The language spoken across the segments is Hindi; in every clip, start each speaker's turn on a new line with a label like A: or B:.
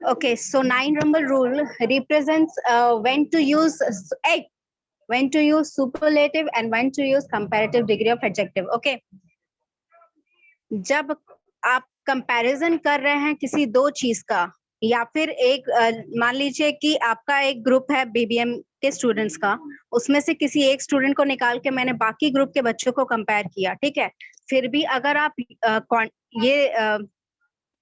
A: Okay, so 9 number rule represents when to use superlative and when to use comparative degree of adjective. Okay, जब आप कंपैरिजन कर रहे हैं किसी दो चीज का, या फिर एक मान लीजिए कि आपका एक ग्रुप है बीबीएम के स्टूडेंट्स का, उसमें से किसी एक स्टूडेंट को निकाल के मैंने बाकी ग्रुप के बच्चों को कंपेयर किया, ठीक है, फिर भी अगर आप ये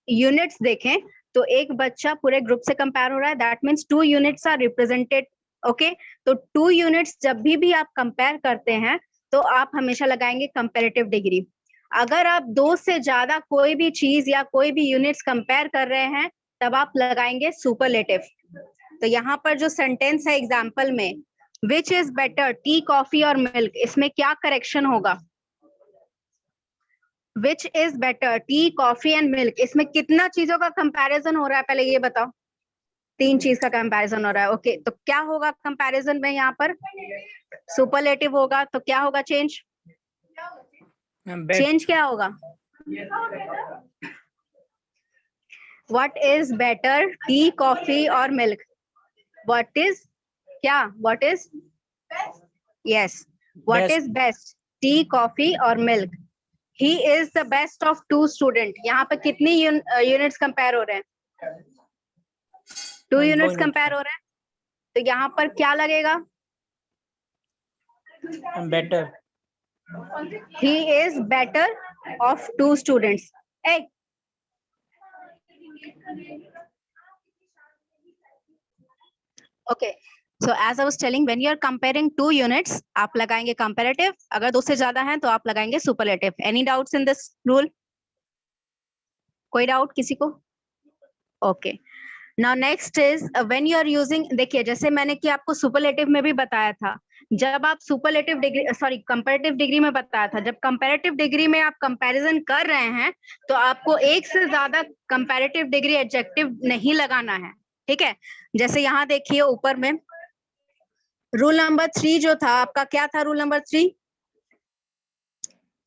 A: यूनिट्स देखें तो एक बच्चा पूरे ग्रुप से कंपेयर हो रहा है, that means 2 units are represented. Okay, तो 2 यूनिट्स जब भी आप कंपेयर करते हैं तो आप हमेशा लगाएंगे कंपैरेटिव डिग्री. अगर आप 2 से ज्यादा कोई भी चीज या कोई भी यूनिट्स कंपेयर कर रहे हैं तब आप लगाएंगे सुपरलेटिव. तो यहाँ पर जो सेंटेंस है एग्जाम्पल में, which is better tea coffee और मिल्क, इसमें क्या करेक्शन होगा? Which is better tea coffee and milk, इसमें कितना चीजों का कंपैरिजन हो रहा है पहले ये बताओ? 3 चीज का कंपैरिजन हो रहा है. ओके, तो क्या होगा कंपैरिजन में? यहाँ पर सुपरलेटिव होगा, तो क्या होगा चेंज? चेंज क्या होगा? What is better tea coffee और मिल्क? व्हाट इज क्या? What is yes, what is best tea coffee और milk? He is the best of 2 student. यहाँ पे कितनी यूनिट्स कंपेयर हो रहे हैं? 2 यूनिट्स कंपेयर हो रहे हैं, तो यहाँ पर क्या लगेगा?
B: Better.
A: He is better of 2 students. Hey. Okay. So as I was telling, when you are comparing 2 units, आप लगाएंगे comparative. अगर 2 से ज्यादा हैं तो आप लगाएंगे superlative. Any doubts in this rule? कोई डाउट किसी को? Okay. Now next is when you are using, देखिए जैसे मैंने कि आपको superlative में भी बताया था, जब आप सुपरलेटिव डिग्री कंपैरेटिव डिग्री में बताया था, जब कंपैरेटिव डिग्री में आप कंपैरिजन कर रहे हैं तो आपको एक से ज्यादा कंपैरेटिव डिग्री एडजेक्टिव नहीं लगाना है, ठीक है. जैसे यहाँ देखिए ऊपर में रूल नंबर 3 जो था आपका, क्या था rule number 3?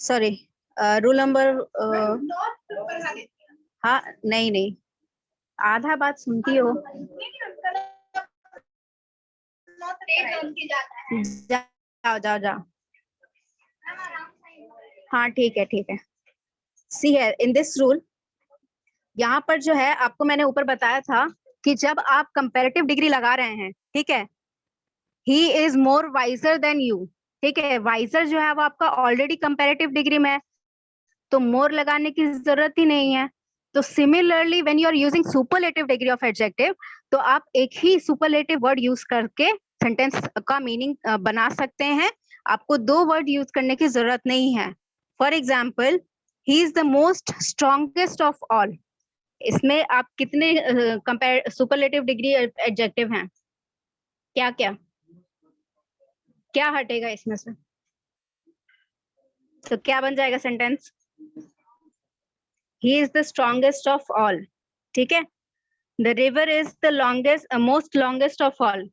A: Sorry, rule number हाँ नहीं, आधा बात सुनती हो. जाओ. हाँ ठीक है. सी है इन दिस रूल, यहाँ पर जो है आपको मैंने ऊपर बताया था कि जब आप कंपैरेटिव डिग्री लगा रहे हैं, ठीक है, he is more visor then you, ठीक है. वाइजर जो है वो आपका ऑलरेडी कंपैरेटिव डिग्री में है, तो मोर लगाने की जरूरत ही नहीं है. तो similarly when you are using superlative degree of adjective, तो आप एक ही सुपरलेटिव वर्ड यूज करके सेंटेंस का मीनिंग बना सकते हैं. आपको 2 वर्ड यूज करने की जरूरत नहीं है. For example, he is the most strongest of all, इसमें आप कितने सुपरलेटिव डिग्री एडजेक्टिव हैं? क्या हटेगा इसमें से? तो क्या बन जाएगा sentence? He is the strongest of all, ठीक है. The river is the most longest of all.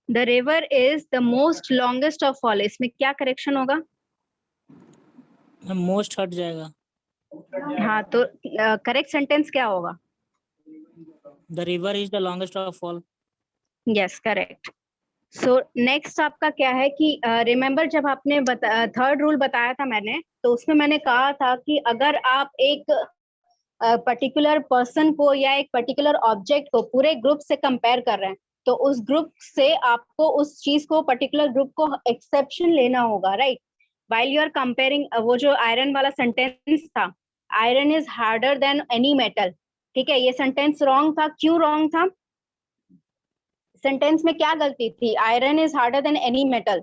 A: The river is the most longest of all. इसमें क्या करेक्शन होगा?
B: मोस्ट हट जाएगा.
A: हाँ, तो करेक्ट सेंटेंस क्या होगा?
B: The river is the longest of all.
A: Yes, correct. So next आपका क्या है कि रिमेम्बर जब आपने थर्ड रूल बताया था मैंने, तो उसमें मैंने कहा था कि अगर आप एक पर्टिकुलर पर्सन को या एक पर्टिकुलर ऑब्जेक्ट को पूरे ग्रुप से कंपेयर कर रहे हैं, तो उस ग्रुप से आपको उस चीज को, पर्टिकुलर ग्रुप को एक्सेप्शन लेना होगा, right. While you are comparing, वो जो आयरन वाला सेंटेंस था, iron is harder than any metal, ठीक है, ये सेंटेंस रॉन्ग था. क्यों रॉन्ग था? सेंटेंस में क्या गलती थी? Iron is harder than any metal.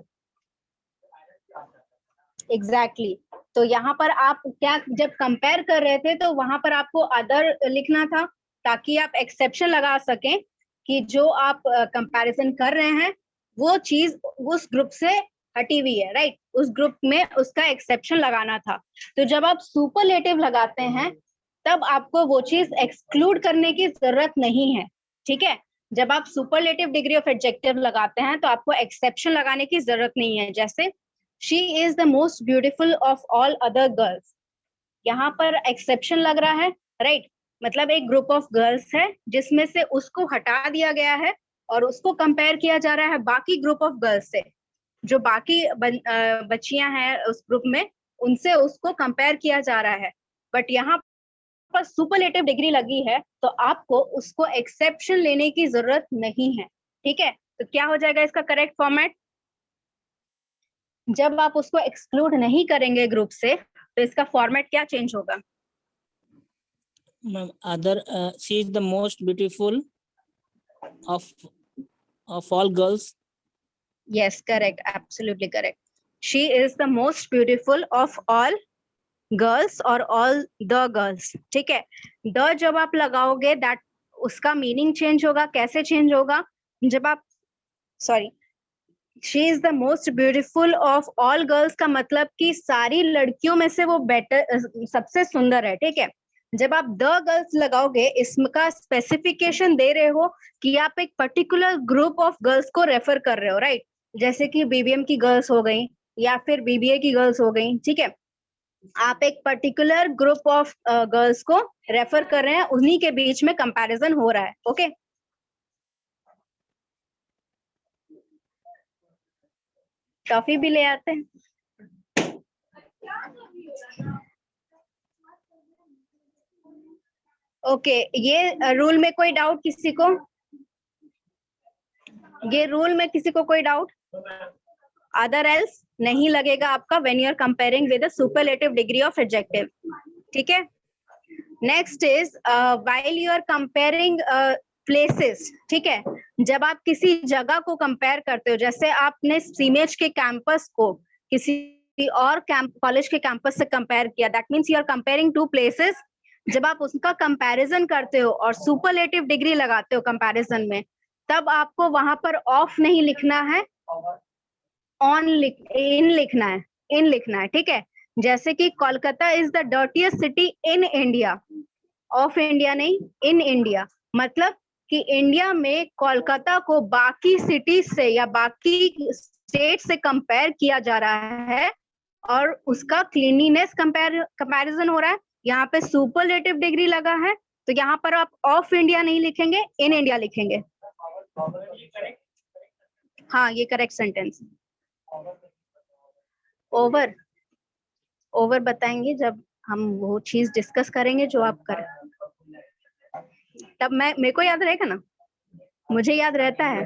A: Exactly. तो यहाँ पर आप क्या, जब कंपेयर कर रहे थे तो वहां पर आपको अदर लिखना था, ताकि आप एक्सेप्शन लगा सकें कि जो आप कंपैरिजन कर रहे हैं वो चीज उस ग्रुप से हटी हुई है, राइट. उस ग्रुप में उसका एक्सेप्शन लगाना था. तो जब आप सुपरलेटिव लगाते हैं तब आपको वो चीज एक्सक्लूड करने की जरूरत नहीं है, ठीक है. जब आप सुपरलेटिव डिग्री ऑफ एडजेक्टिव लगाते हैं तो आपको एक्सेप्शन लगाने की जरूरत नहीं है. जैसे she is the most beautiful of all other girls, यहाँ पर एक्सेप्शन लग रहा है, राइट? मतलब एक ग्रुप ऑफ गर्ल्स है जिसमें से उसको हटा दिया गया है और उसको कंपेयर किया जा रहा है बाकी ग्रुप ऑफ गर्ल्स से। जो बाकी बच्चियां हैं उस ग्रुप में, उनसे उसको कंपेयर किया जा रहा है। बट यहाँ पर सुपरलेटिव डिग्री लगी है तो आपको उसको एक्सेप्शन लेने की जरूरत नहीं है, ठीक है? तो क्या हो जाएगा इसका करेक्ट फॉर्मेट? जब आप उसको एक्सक्लूड नहीं करेंगे ग्रुप से तो इसका फॉर्मेट क्या चेंज होगा?
B: Ma'am, she is the most beautiful of all girls.
A: Yes, correct, absolutely correct. She is the most beautiful of all girls और ऑल द गर्ल्स, ठीक है? द जब आप लगाओगे दैट उसका मीनिंग चेंज होगा। कैसे चेंज होगा? जब आप sorry, she is the most beautiful of all girls का मतलब कि सारी लड़कियों में से वो बेटर, सबसे सुंदर है, ठीक है? जब आप द गर्ल्स लगाओगे इसका स्पेसिफिकेशन दे रहे हो कि आप एक पर्टिकुलर ग्रुप ऑफ गर्ल्स को रेफर कर रहे हो, राइट? जैसे कि बीबीएम की गर्ल्स हो गई या फिर बीबीए की गर्ल्स हो गई, ठीक है? आप एक पर्टिकुलर ग्रुप ऑफ गर्ल्स को रेफर कर रहे हैं, उन्हीं के बीच में कंपैरिजन हो रहा है, ओके? टॉफी भी ले आते हैं। ओके, ये रूल में कोई डाउट किसी को? ये रूल में किसी को कोई डाउट? अदर एल्स नहीं लगेगा आपका when you are comparing with a superlative degree of adjective, ठीक है? Next is while you are comparing places, ठीक है? जब आप किसी जगह को कंपेयर करते हो, जैसे आपने सीमेज के कैंपस को किसी और कॉलेज के कैंपस से कंपेयर किया, that means you are comparing two places. जब आप उसका कंपैरिजन करते हो और सुपरलेटिव डिग्री लगाते हो कंपैरिजन में, तब आपको वहां पर ऑफ नहीं लिखना है, इन लिखना है, इन लिखना है, ठीक है? जैसे कि Kolkata is the dirtiest city in India, of India नहीं, इन इंडिया। मतलब कि इंडिया में कोलकाता को बाकी सिटी से या बाकी स्टेट से कंपेयर किया जा रहा है और उसका क्लीनिनेस कंपैरिजन हो रहा है। यहाँ पे सुपरलेटिव डिग्री लगा है तो यहाँ पर आप ऑफ इंडिया नहीं लिखेंगे, इन इंडिया लिखेंगे। हाँ, ये करेक्ट सेंटेंस। ओवर, ओवर बताएंगे जब हम वो चीज डिस्कस करेंगे जो आप करें, तब मेरे को याद रहेगा ना, मुझे याद रहता है,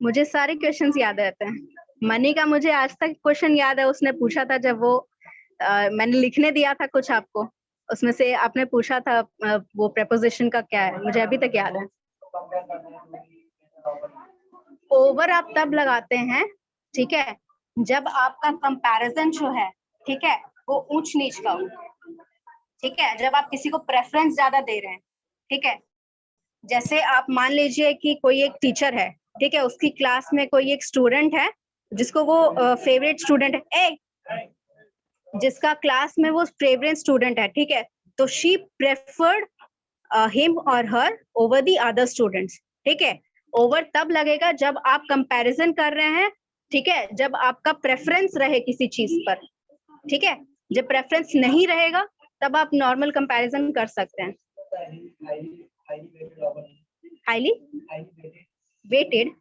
A: मुझे सारे क्वेश्चंस याद रहते हैं। मनी का मुझे आज तक क्वेश्चन याद है, उसने पूछा था जब वो मैंने लिखने दिया था कुछ आपको, उसमें से आपने पूछा था वो प्रेपोजिशन का क्या है, मुझे अभी तक याद है। ओवर आप तब लगाते हैं, ठीक है, जब आपका कंपैरिजन जो है, ठीक है, वो ऊंच नीच का हो, ठीक है? जब आप किसी को प्रेफरेंस ज्यादा दे रहे हैं, ठीक है? जैसे आप मान लीजिए कि कोई एक टीचर है, ठीक है, उसकी क्लास में कोई एक स्टूडेंट है जिसको वो फेवरेट स्टूडेंट है, जिसका क्लास में वो फेवरेट स्टूडेंट है, ठीक है? तो शी प्रेफर्ड हिम और हर ओवर द अदर स्टूडेंट्स, ठीक है? ओवर तब लगेगा जब आप कंपैरिजन कर रहे हैं, ठीक है, जब आपका प्रेफरेंस रहे किसी चीज पर, ठीक है? जब प्रेफरेंस नहीं रहेगा तब आप नॉर्मल कंपैरिजन कर सकते हैं। Highly weighted,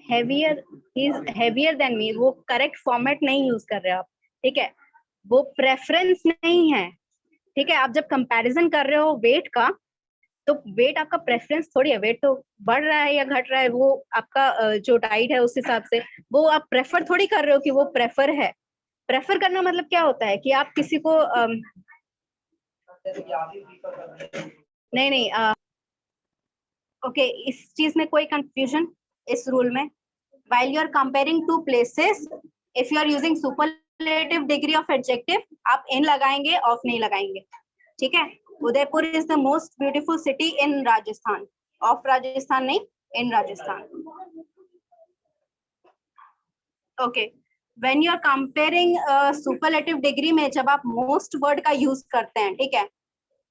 A: heavier, he is heavier than me, वो करेक्ट फॉर्मेट नहीं यूज कर रहे हो आप, ठीक है? वो प्रेफरेंस नहीं है, ठीक है? आप जब कंपैरिजन कर रहे हो वेट का, तो वेट आपका प्रेफरेंस थोड़ी है, वेट तो बढ़ रहा है या घट रहा है वो आपका जो डाइट है उस हिसाब से, वो आप प्रेफर थोड़ी कर रहे हो कि वो प्रेफर है। प्रेफर करना मतलब क्या होता है कि आप किसी को नहीं, ओके, इस चीज में कोई कंफ्यूजन इस रूल में? While you are comparing two places, if you are using superlative degree of adjective, आप इन लगाएंगे, ऑफ नहीं लगाएंगे, ठीक है? Udaipur is the most beautiful city in Rajasthan, of Rajasthan नहीं, in Rajasthan. Okay, when you are comparing superlative degree में जब आप मोस्ट वर्ड का यूज करते हैं, ठीक है,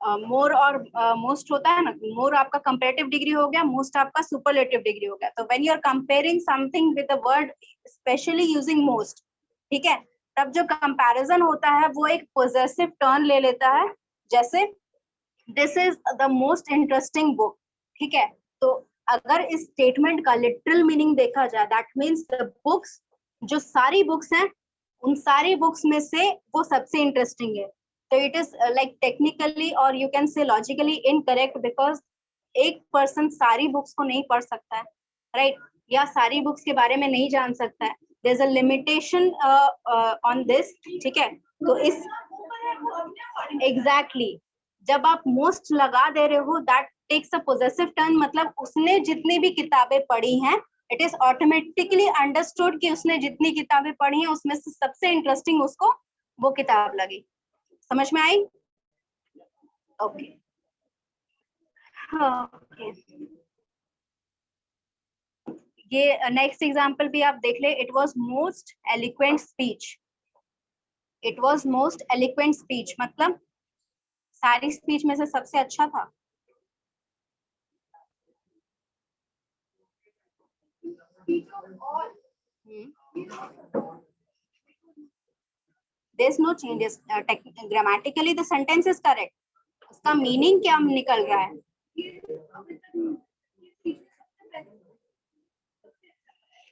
A: मोर और मोस्ट होता है ना, मोर आपका कंपैरेटिव डिग्री हो गया, मोस्ट आपका सुपरलेटिव डिग्री हो गया। तो when you are comparing something with the word specially using most, ठीक है, तब जो कंपैरिजन होता है वो एक पोजेसिव टर्न ले लेता है, जैसे this is the most interesting book, ठीक है। तो अगर इस स्टेटमेंट का लिटरल मीनिंग देखा जाए, दैट मीन्स द बुक्स, जो सारी बुक्स हैं उन सारी बुक्स में से वो सबसे इंटरेस्टिंग है। तो इट इज लाइक टेक्निकली और you can say logically incorrect, because एक पर्सन सारी बुक्स को नहीं पढ़ सकता है, राइट, या सारी बुक्स के बारे में नहीं जान सकता है, there is a limitation on this, ठीक है। तो इस एग्जैक्टली जब आप मोस्ट लगा दे रहे हो, that takes a possessive turn, मतलब उसने जितनी भी किताबें पढ़ी हैं, इट इज ऑटोमेटिकली अंडरस्टूड कि उसने जितनी किताबें पढ़ी हैं उसमें से सबसे इंटरेस्टिंग उसको वो किताब लगी। समझ में आई? ओके ओके, ये नेक्स्ट एग्जांपल भी आप देख ले, it was most eloquent speech, it was most eloquent speech मतलब सारी स्पीच में से सबसे अच्छा था। There's no changes. Grammatically the sentence is correct. उसका मीनिंग क्या निकल रहा है?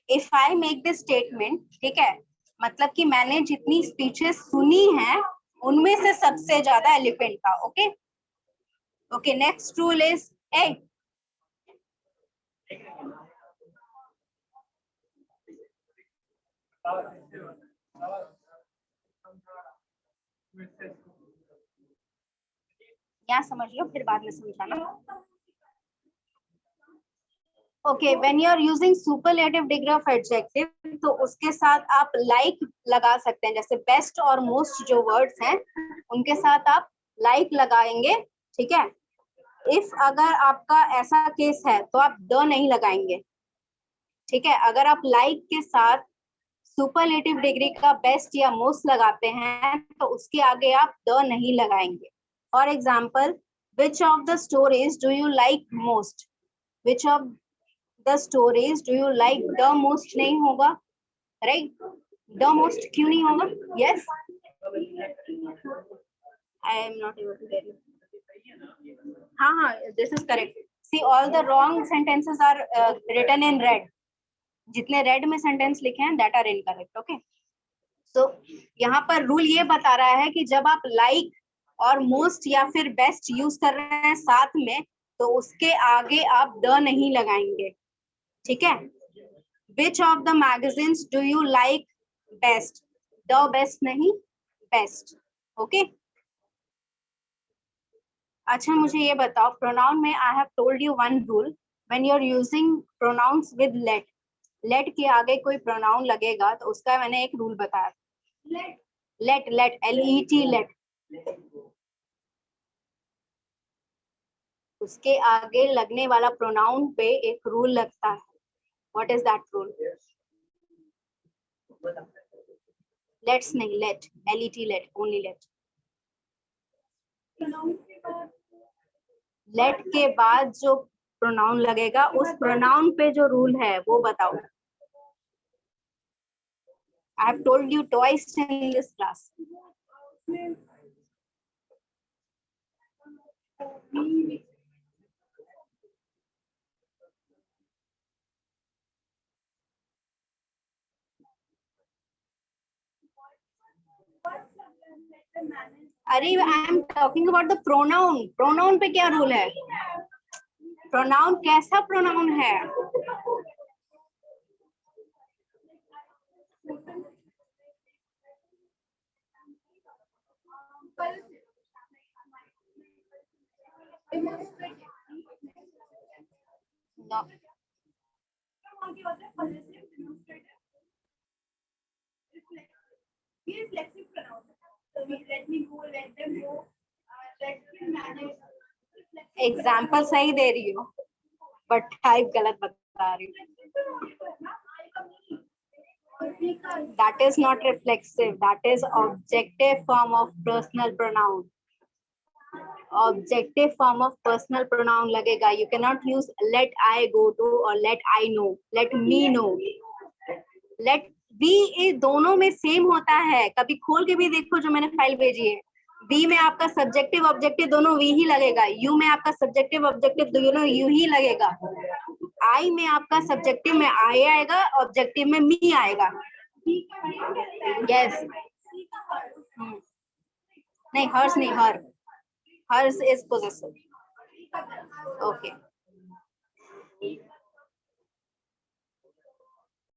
A: If I make this statement, ठीक है, मतलब कि मैंने जितनी स्पीचेस सुनी हैं उनमें से सबसे ज्यादा एलिफेंट था। Okay okay, next rule is a, यहाँ समझ लो फिर बाद में समझाना। Okay, when you are using superlative degree of adjective, तो उसके साथ आप लाइक लगा सकते हैं, जैसे बेस्ट और मोस्ट जो वर्ड्स हैं उनके साथ आप लाइक लगाएंगे, ठीक है। इफ अगर आपका ऐसा केस है तो आप द नहीं लगाएंगे, ठीक है। अगर आप लाइक के साथ सुपरलेटिव डिग्री का बेस्ट या मोस्ट लगाते हैं तो उसके आगे आप द नहीं लगाएंगे। For example, which of the stories do you like most, which of the stories do you like the most नहीं होगा, राइट, द मोस्ट क्यों नहीं होगा? Yes, I am not able to get you. हाँ हाँ, this is correct. See, all the wrong sentences are written in red, जितने रेड में सेंटेंस लिखे हैं दैट आर इनकरेक्ट। ओके, सो यहाँ पर रूल ये बता रहा है कि जब आप लाइक और मोस्ट या फिर बेस्ट यूज कर रहे हैं साथ में, तो उसके आगे आप द नहीं लगाएंगे, ठीक है। Which of the magazines do you like best, the best नहीं, बेस्ट। ओके, अच्छा मुझे ये बताओ, प्रोनाउन में I have told you one rule, when you are using pronouns with let, let के आगे कोई प्रोनाउन लगेगा तो उसका मैंने एक रूल बताया, लेट, लेट, LET, लेट, उसके आगे लगने वाला प्रोनाउन पे एक रूल लगता है। What is that rule? Let's नहीं, let, LET, let, only let. Let के बाद जो प्रोनाउन लगेगा उस प्रोनाउन पे जो रूल है वो बताओ। I have told you twice in this class. अरे, I am talking about the pronoun. Pronoun पे क्या रूल है? प्रोनाउन कैसा प्रोनाउन है? No. एग्जाम्पल सही दे रही हो बट टाइप गलत बता रही हूँ। That is not reflexive. That is objective form of personal pronoun. Objective form of personal pronoun लगेगा. You cannot use let I go to or let I know. Let me know. Let we दोनों में सेम होता है, कभी खोल के भी देखो जो मैंने फाइल भेजी है। वी में आपका सब्जेक्टिव ऑब्जेक्टिव दोनों वी ही लगेगा, यू में आपका सब्जेक्टिव ऑब्जेक्टिव दोनों यू ही लगेगा, आई में आपका सब्जेक्टिव में आई आएगा, ऑब्जेक्टिव में मी आएगा। यस नहीं, हर्स नहीं, हर्स इज पोजेसिव। ओके